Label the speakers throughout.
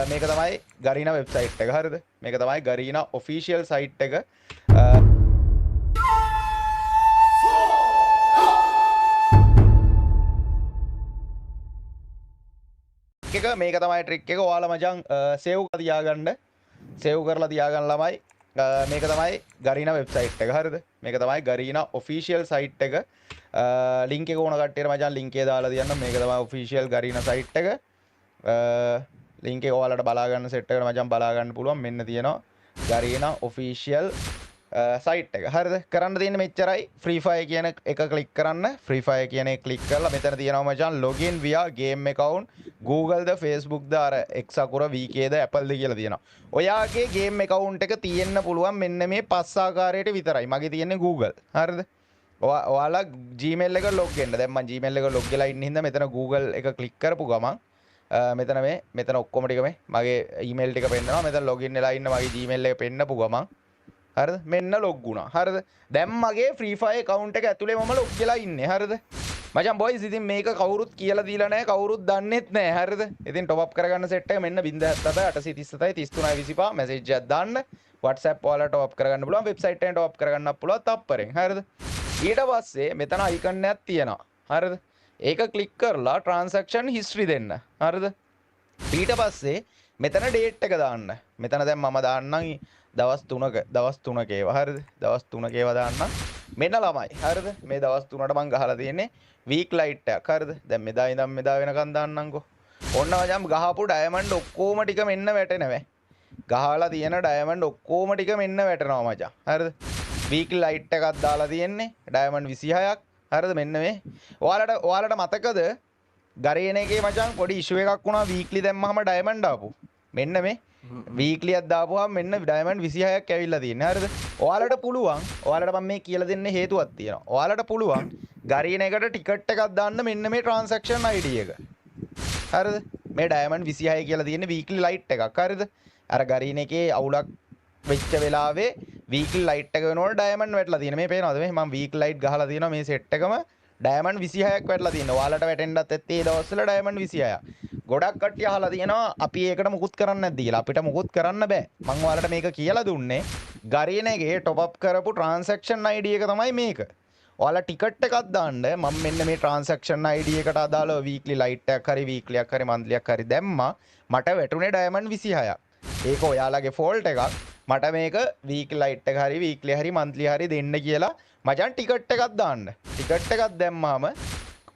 Speaker 1: මේක තමයි ගරීනා වෙබ්සයිට් එක. හරිද? මේක තමයි ගරීනා ඔෆිෂියල් සයිට් එක. මේක තමයි ට්‍රික් එක. ඔයාලා මචං සේව් කරලා තියාගන්න. සේව් කරලා තියාගන්න ළමයි. මේක තමයි ගරීනා වෙබ්සයිට් එක. හරිද? මේක තමයි ගරීනා ඔෆිෂියල් සයිට් එක. ලින්ක් එක ඕන කට්ටියට මචං ලින්ක් එක දාලා තියන්න. මේක තමයි ඔෆිෂියල් ගරීනා සයිට් එක. ලින්ක් එක ඔයාලට බලා ගන්න සෙට් එකට මචං බලා ගන්න පුළුවන්. මෙන්න තියෙනවා ගරීනා ඔෆිෂියල් සයිට් එක. හරිද? කරන්න තියෙන්නේ මෙච්චරයි. free fire කියන එක ක්ලික් කරන්න. free fire කියන එක ක්ලික් කරලා මෙතන තියෙනවා මචං login via game account Google ද Facebook ද අර X අකුර VK ද Apple ද කියලා තියෙනවා. ඔයාගේ game account එක තියෙන්න පුළුවන් මෙන්න මේ පස් ආකාරයට විතරයි. මගේ තියෙන්නේ Google. හරිද? ඔයාලා Gmail එක log වෙන්න. දැන් මම Gmail එක log වෙලා ඉන්න හින්දා මෙතන Google එක ක්ලික් කරපු ගමන් මෙතන ඔක්කොම ටික මේ මගේ email ටික පෙන්නනවා. මෙතන login වෙලා ඉන්න මගේ Gmail එක පෙන්නපු ගමන් හරිද? මෙන්න log වුණා. හරිද? දැන් මගේ free fire account එක ඇතුලේ මම log වෙලා ඉන්නේ. හරිද? මචං boys ඉතින් මේක කවුරුත් කියලා දීලා නැහැ, කවුරුත් දන්නෙත් නැහැ. හරිද? ඉතින් top up කරගන්න set එක මෙන්න 077 837 3325 message එකක් දාන්න. WhatsApp වල top up කරගන්න පුළුවන්, website එකෙන් top up කරගන්නත් පුළුවන් තප්පරෙන්. හරිද? ඊට පස්සේ මෙතන icon එකක් තියෙනවා. හරිද? ඒක click කරලා transaction history දෙන්න. හරිද? ඊට පස්සේ මෙතන date එක දාන්න. මෙතන දැන් මම දාන්නම් දවස් 3ක ඒවා. හරිද? දවස් 3ක ඒවා දාන්න. මෙන්න ළමයි. හරිද? මේ දවස් 3ට මම ගහලා තියෙන්නේ week light එකක්. හරිද? දැන් මෙදා ඉඳන් මෙදා වෙනකන් දාන්නම්කෝ. ඔන්න මචං ගහපු diamond ඔක්කොම ටික මෙන්න වැටෙනවා. ගහලා තියෙන diamond ඔක්කොම ටික මෙන්න වැටෙනවා මචං. හරිද? week light එකක් දාලා තියෙන්නේ diamond 26ක්. හරිද? මෙන්න මේ. ඔයාලට මතකද ගරේන එකේ මචං පොඩි issue එකක් වුණා weekly දැම්මම diamond ආපු. මෙන්න මේ weekly එකක් දාපුවාම මෙන්න diamond 26ක් ඇවිල්ලා තියෙනවා. හරිද? ඔයාලට පුළුවන් ඔයාලට මම මේ කියලා දෙන්න හේතුවක් තියෙනවා. ඔයාලට පුළුවන් ගරීන එකට ටිකට් එකක් දාන්න මෙන්න මේ transaction ID එක. හරිද? මේ diamond 26 කියලා තියෙන weekly light එකක්. හරිද? අර ගරීන එකේ අවුලක් වෙච්ච වෙලාවේ weekly light එක වෙනකොට diamond වැටලා තියෙන. මේ පේනවද මේ මම weekly light ගහලා තියෙනවා මේ set එකම diamond 26ක් වැටලා තියෙනවා. ඔයාලට වැටෙන්නත් ඇත්තේ ඒ දවස්වල diamond 26. ගොඩක් කට්ටිය අහලා තියෙනවා අපි ඒකට මුකුත් කරන්නේ නැද්ද කියලා. අපිට මුකුත් කරන්න බෑ. මම ඔයාලට මේක කියලා දුන්නේ ගරීන එකේ top up කරපු transaction ID එක තමයි මේක. ඔයාලා ටිකට් එකක් දාන්න මම මෙන්න මේ transaction ID එකට අදාළව weekly light එකක් හරි weekly එකක් හරි monthly එකක් හරි දැම්මා. මට වැටුනේ diamond 26ක්. ඒක ඔයාලගේ fault එකක්. මට මේක weekly light එක හරි weekly හරි monthly හරි දෙන්න කියලා මචං ටිකට් එකක් දාන්න. ටිකට් එකක් දැම්මාම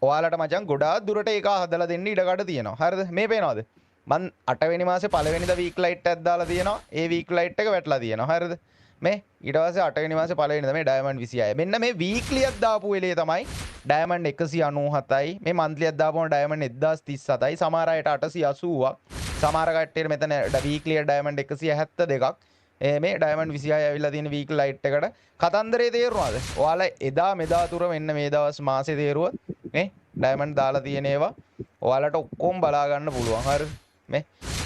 Speaker 1: ඔයාලට මචං ගොඩාක් දුරට ඒක හදලා දෙන්න ඉඩකඩ තියෙනවා. හරිද? මේ පේනවද? මං 8 වෙනි මාසේ පළවෙනිදා week light එකක් දාලා තියෙනවා. ඒ week light එක වැටලා තියෙනවා. හරිද? මේ ඊට පස්සේ 8 වෙනි මාසේ පළවෙනිදා මේ diamond 26. මෙන්න මේ weekly එකක් දාපු වෙලේ තමයි diamond 197යි. මේ monthly එකක් දාපුවම diamond 1037යි. සමහර අයට 880ක්. සමහර කට්ටියට මෙතන weekly එක diamond 172ක්. මේ diamond 26 ඇවිල්ලා තියෙන weekly light එකට කතන්දරේ තේරුණාද? ඔයාලා එදා මෙදා තුර මෙන්න මේ දවස් මාසේ තේරුවොත් මේ diamond දාලා තියෙන ඒවා ඔයාලට ඔක්කොම බලා ගන්න පුළුවන්. හරිද? මේ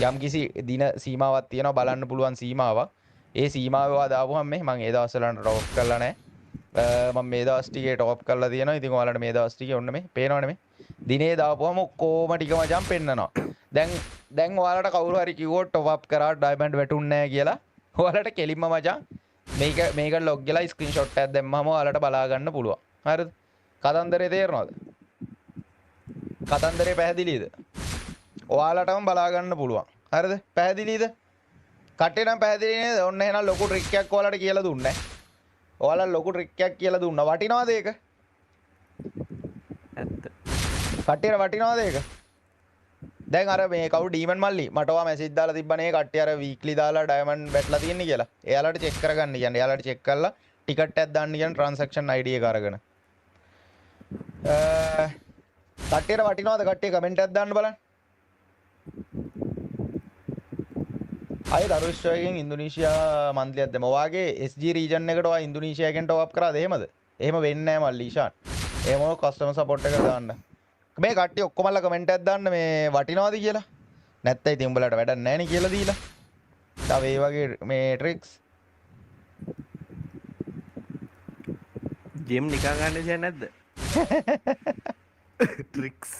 Speaker 1: යම් කිසි දින සීමාවක් තියෙනවා බලන්න පුළුවන් සීමාවක්. ඒ සීමාව ඔයා දාපුවම මේ මම ඒ දවස් වලට top up කරලා නැහැ. මම මේ දවස් ටිකේ top up කරලා තියෙනවා. ඉතින් ඔයාලට මේ දවස් ටිකේ ඔන්න මේ පේනවනේ මේ. දිනේ දාපුවම ඔක්කොම ටික මචං පෙන්නනවා. දැන් ඔයාලට කවුරු හරි කිව්වොත් top up කරා diamond වැටුන්නේ නැහැ කියලා ඔයාලට කෙලින්ම මචං මේක log වෙලා screenshot එකක් දැම්මම ඔයාලට බලා ගන්න පුළුවන්. හරිද? කතන්දරේ තේරෙනවද? කතන්දරේ පැහැදිලිද? ඔයාලටම බලා ගන්න පුළුවන්. හරිද? පැහැදිලිද? කට්ටිය නම් පැහැදිලි නේද? ඔන්න එහෙනම් ලොකු ට්‍රික් එකක් ඔයාලට කියලා දුන්නේ. ඔයාලා ලොකු ට්‍රික් එකක් කියලා දුන්නා. වටිනවද ඒක?
Speaker 2: ඇත්ත.
Speaker 1: කට්ටියට වටිනවද ඒක? දැන් අර මේ කවුරු ඩීමන් මල්ලි මට ඔයා මැසේජ් දාලා තිබ්බනේ කට්ටිය අර වීක්ලි දාලා ඩයමන්ඩ් වැටලා තියෙන්නේ කියලා. එයාලට චෙක් කරගන්න කියන්නේ. එයාලට චෙක් කරලා ටිකට් එකක් දාන්න කියන ට්‍රාන්සැක්ෂන් ID එක අරගෙන. කට්ටියට වටිනවද? කට්ටිය කමෙන්ට් එකක් දාන්න බලන්න. අය දරුෂ්වයෙන් ඉන්දුනීසියා මන්ත්ලියක් දෙම. ඔයාගේ SG රීජන් එකට ඔයා ඉන්දුනීසියාගෙන් ටොප් අප් කරාද? එහෙමද? එහෙම වෙන්නේ නැහැ මල්ලි ඊෂාන්. එහෙම කස්ටමර් සපෝට් එක දාන්න. මේ කට්ටිය ඔක්කොමලා කමෙන්ට් එකක් දාන්න මේ වටිනවද කියලා. නැත්නම් ඉතින් උඹලට වැඩක් නැහැ නේ කියලා දීලා. තව ඒ වගේ මේ ට්‍රික්ස්
Speaker 2: ගේම් නිකන් ගන්න දෙයක් නැද්ද? ට්‍රික්ස්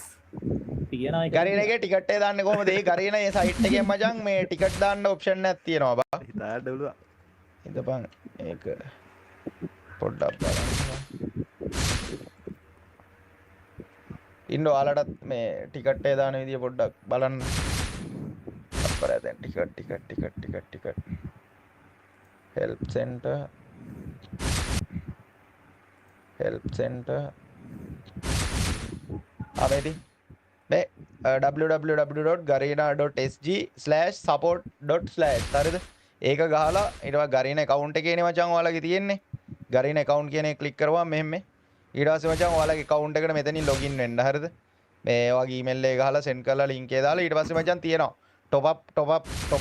Speaker 2: තියෙනවා ඒක.
Speaker 1: ගරීනගේ ටිකට් එක දාන්නේ කොහොමද? ඒ ගරීන ඒ සයිට් එකෙන් මචං මේ ටිකට් දාන්න ඔප්ෂන් එකක් තියෙනවා බා.
Speaker 3: හිතාට බලුවා.
Speaker 1: හිතපන් ඒක පොඩ්ඩක් බලන්න. ඉන්න ඔයාලටත් මේ ටිකට් එක දාන විදිය පොඩ්ඩක් බලන්න. අපරා දැන් ටිකට් help center ආවේදී මේ www.garena.sg/support./ හරිද? ඒක ගහලා ඊට පස්සේ Garena account එකේනේ මචං ඔයාලගේ තියෙන්නේ. Garena account කියන එක ක්ලික් කරපුවම මෙහෙම ඊට පස්සේ මචං ඔයාලගේ account එකට මෙතනින් login වෙන්න හරිද? මේ ඔයාගේ email එක ගහලා send කරලා link එක දාලා ඊට පස්සේ මචං තියෙනවා top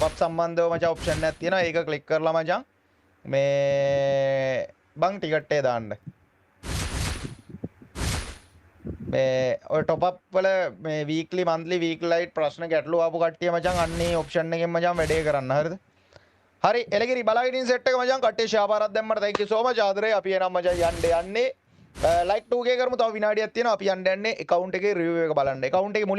Speaker 1: up සම්බන්ධව මචං option එකක් තියෙනවා. ඒක ක්ලික් කරලා මචං මේ බං ටිකට් එක දාන්න. මේ ඔය top up වල මේ weekly monthly weekly light ප්‍රශ්න ගැටලු ආපු කට්ටිය මචං අන්නේ option එකෙන් මචං වැඩේ කරන්න හරිද? හරි එලගිරි බලාගෙන ඉන්න සෙට් එක මචං කට්ටිය ෂෙයා පාරක් දැම්මට thank you so much ආදරේ. අපි එනම් මචං යන්නේ like 2k කරමු. තව විනාඩියක් තියෙනවා. අපි යන්නේ account එකේ review එක බලන්න. account එකේ